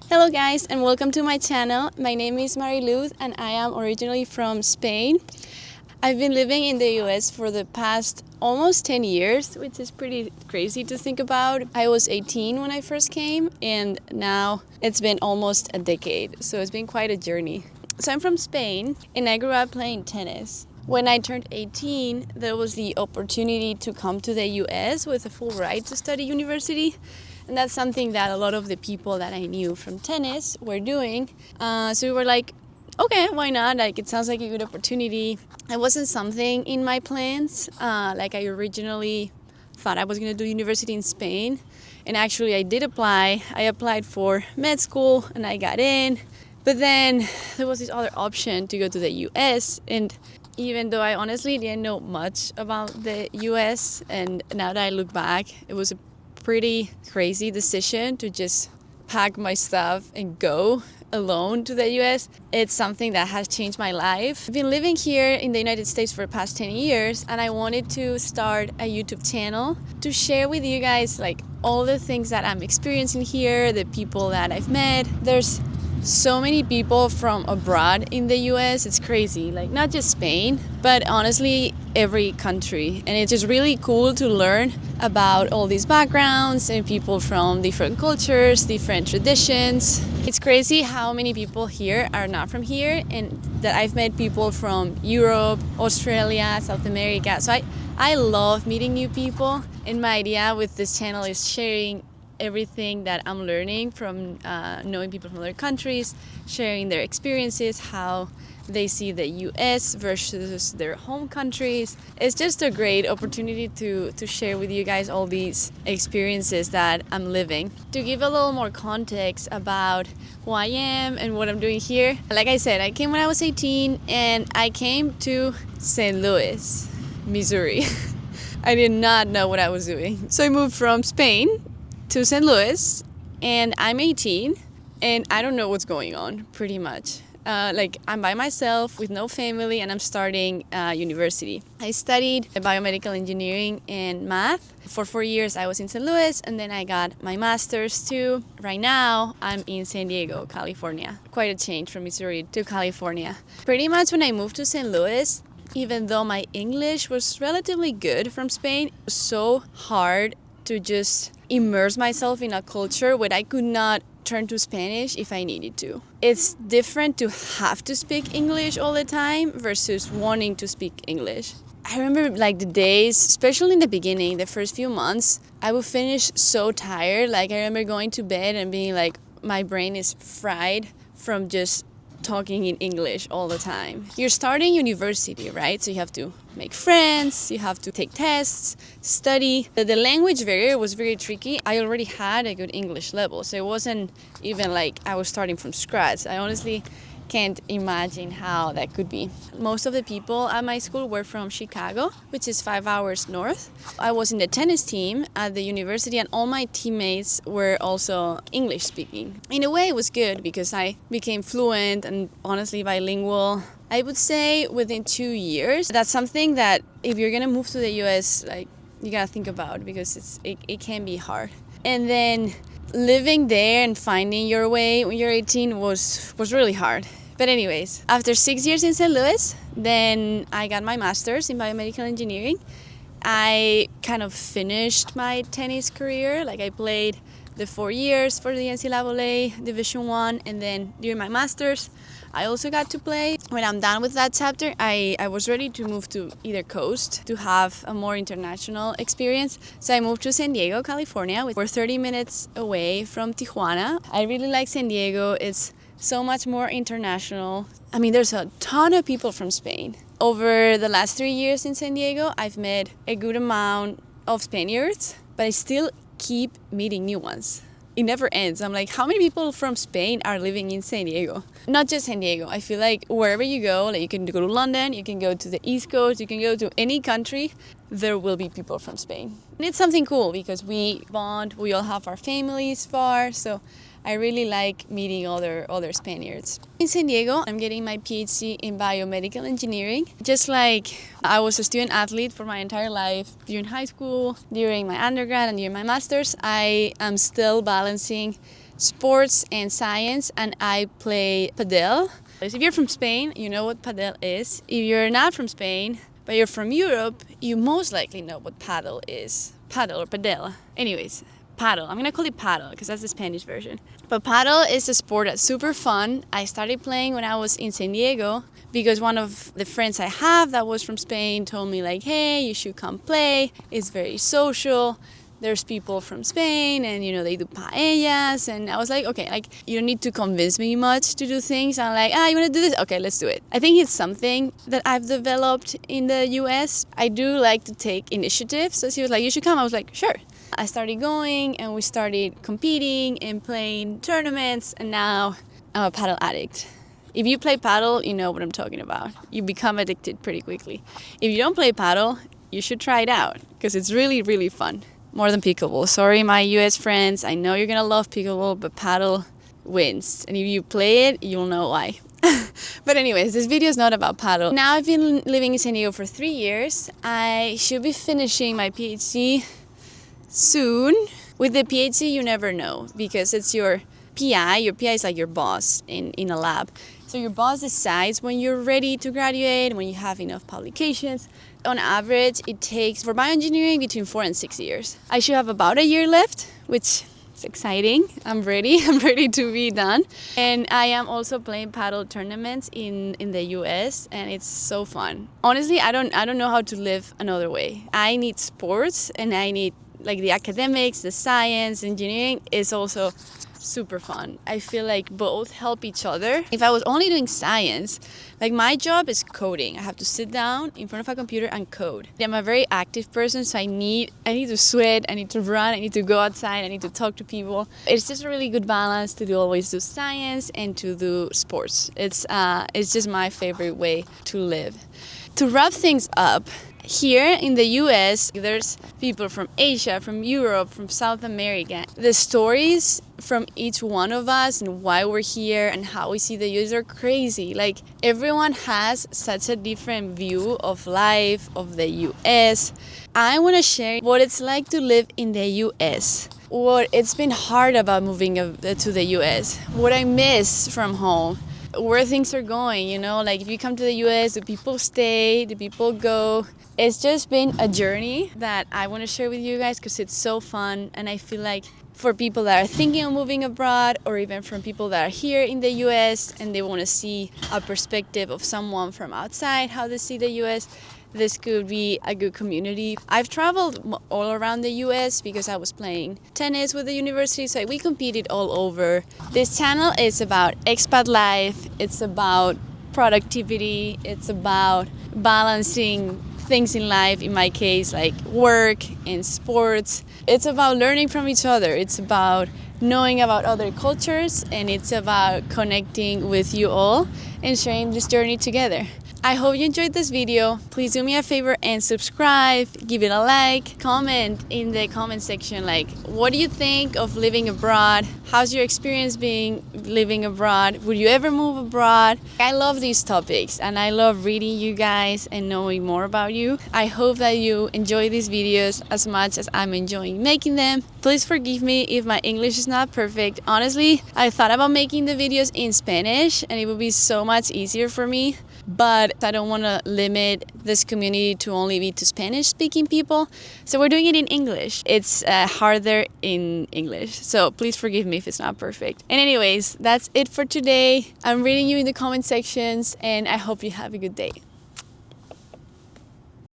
Hello guys and welcome to my channel. My name is Mariluz and I am originally from Spain. I've been living in the US for the past almost 10 years, which is pretty crazy to think about. I was 18 when I first came and now it's been almost a decade, so it's been quite a journey. So I'm from Spain and I grew up playing tennis. When I turned 18, there was the opportunity to come to the US with a full right to study university. And that's something that a lot of the people that I knew from tennis were doing. So we were like, okay, why not? Like, it sounds like a good opportunity. It wasn't something in my plans. Like I originally thought I was going to do university in Spain. And actually I did apply. I applied for med school and I got in. But then there was this other option to go to the US. And even though I honestly didn't know much about the US, and now that I look back, it was a pretty crazy decision to just pack my stuff and go alone to the US. It's something that has changed my life. I've been living here in the United States for the past 10 years and I wanted to start a YouTube channel to share with you guys like all the things that I'm experiencing here, the people that I've met. There's so many people from abroad in the US, it's crazy. Like not just Spain, but honestly every country. And it's just really cool to learn about all these backgrounds and people from different cultures, different traditions. It's crazy how many people here are not from here and that I've met people from Europe, Australia, South America. So I love meeting new people, and my idea with this channel is sharing everything that I'm learning from knowing people from other countries, sharing their experiences, how they see the US versus their home countries. It's just a great opportunity to share with you guys all these experiences that I'm living. To give a little more context about who I am and what I'm doing here, like I said, I came when I was 18 and I came to St. Louis, Missouri. I did not know what I was doing. So I moved from Spain to St. Louis and I'm 18 and I don't know what's going on pretty much. Like I'm by myself with no family and I'm starting university. I studied biomedical engineering and math. For 4 years I was in St. Louis and then I got my master's too. Right now I'm in San Diego, California. Quite a change from Missouri to California. Pretty much when I moved to St. Louis, even though my English was relatively good from Spain, it was so hard to just immerse myself in a culture where I could not turn to Spanish if I needed to. It's different to have to speak English all the time versus wanting to speak English. I remember like the days, especially in the beginning, the first few months, I would finish so tired. Like I remember going to bed and being like, my brain is fried from just talking in English all the time. You're starting university, right? So you have to make friends, you have to take tests, study. The language barrier was very tricky. I already had a good English level, so it wasn't even like I was starting from scratch. I honestly can't imagine how that could be. Most of the people at my school were from Chicago, which is 5 hours north. I was in the tennis team at the university and all my teammates were also English speaking. In a way it was good because I became fluent and honestly bilingual. I would say within 2 years. That's something that if you're gonna move to the US, like you gotta think about because it can be hard. And then living there and finding your way when you're 18 was really hard. But anyways, after 6 years in St. Louis, then I got my master's in biomedical engineering. I kind of finished my tennis career. Like I played the 4 years for the NCAA Division I, and then during my master's, I also got to play. When I'm done with that chapter, I was ready to move to either coast to have a more international experience. So I moved to San Diego, California. We're 30 minutes away from Tijuana. I really like San Diego. It's so much more international. I mean, there's a ton of people from Spain. Over the last 3 years in San Diego, I've met a good amount of Spaniards, but I still keep meeting new ones. It never ends. I'm like, how many people from Spain are living in San Diego? Not just San Diego. I feel like wherever you go, like you can go to London, you can go to the East Coast, you can go to any country, there will be people from Spain. And it's something cool because we bond, we all have our families far, so I really like meeting other Spaniards. In San Diego, I'm getting my PhD in biomedical engineering. Just like I was a student athlete for my entire life, during high school, during my undergrad, and during my master's, I am still balancing sports and science, and I play padel. If you're from Spain, you know what padel is. If you're not from Spain, but you're from Europe, you most likely know what paddle is. Paddle or padel. Anyways, paddle. I'm gonna call it paddle because that's the Spanish version. But paddle is a sport that's super fun. I started playing when I was in San Diego because one of the friends I have that was from Spain told me like, hey, you should come play. It's very social. There's people from Spain and, you know, they do paellas. And I was like, okay, like, you don't need to convince me much to do things. I'm like, you want to do this? Okay, let's do it. I think it's something that I've developed in the US. I do like to take initiative. So she was like, you should come. I was like, sure. I started going and we started competing and playing tournaments. And now I'm a paddle addict. If you play paddle, you know what I'm talking about. You become addicted pretty quickly. If you don't play paddle, you should try it out because it's really, really fun. More than pickleball. Sorry, my US friends. I know you're gonna love pickleball, but paddle wins. And if you play it, you'll know why. But anyways, this video is not about paddle. Now I've been living in San Diego for 3 years. I should be finishing my PhD soon. With the PhD, you never know because it's your PI. Your PI is like your boss in a lab. So your boss decides when you're ready to graduate, when you have enough publications. On average, it takes for bioengineering between 4 and 6 years. I should have about a year left, which is exciting. I'm ready. I'm ready to be done. And I am also playing paddle tournaments in the US, and it's so fun. Honestly, I don't know how to live another way. I need sports, and I need like the academics, the science, engineering is also super fun. I feel like both help each other. If I was only doing science, like my job is coding. I have to sit down in front of a computer and code. I'm a very active person, so I need to sweat, I need to run, I need to go outside, I need to talk to people. It's just a really good balance to always do science and to do sports. It's just my favorite way to live. To wrap things up, here in the US, there's people from Asia, from Europe, from South America. The stories from each one of us and why we're here and how we see the US are crazy. Like, everyone has such a different view of life, of the US. I want to share what it's like to live in the US. What it's been hard about moving to the US. What I miss from home. Where things are going, you know, like if you come to the US, do people stay, do people go? It's just been a journey that I want to share with you guys because it's so fun. And I feel like for people that are thinking of moving abroad, or even from people that are here in the US and they want to see a perspective of someone from outside, how they see the US, this could be a good community. I've traveled all around the US because I was playing tennis with the university, so we competed all over. This channel is about expat life, it's about productivity, it's about balancing things in life, in my case, like work and sports. It's about learning from each other, it's about knowing about other cultures, and it's about connecting with you all and sharing this journey together. I hope you enjoyed this video. Please do me a favor and subscribe, give it a like, comment in the comment section like, what do you think of living abroad? How's your experience being living abroad? Would you ever move abroad? I love these topics and I love reading you guys and knowing more about you. I hope that you enjoy these videos as much as I'm enjoying making them. Please forgive me if my English is not perfect. Honestly, I thought about making the videos in Spanish and it would be so much easier for me. But I don't want to limit this community to only be to Spanish-speaking people. So we're doing it in English. It's harder in English. So please forgive me if it's not perfect. And anyways, that's it for today. I'm reading you in the comment sections and I hope you have a good day.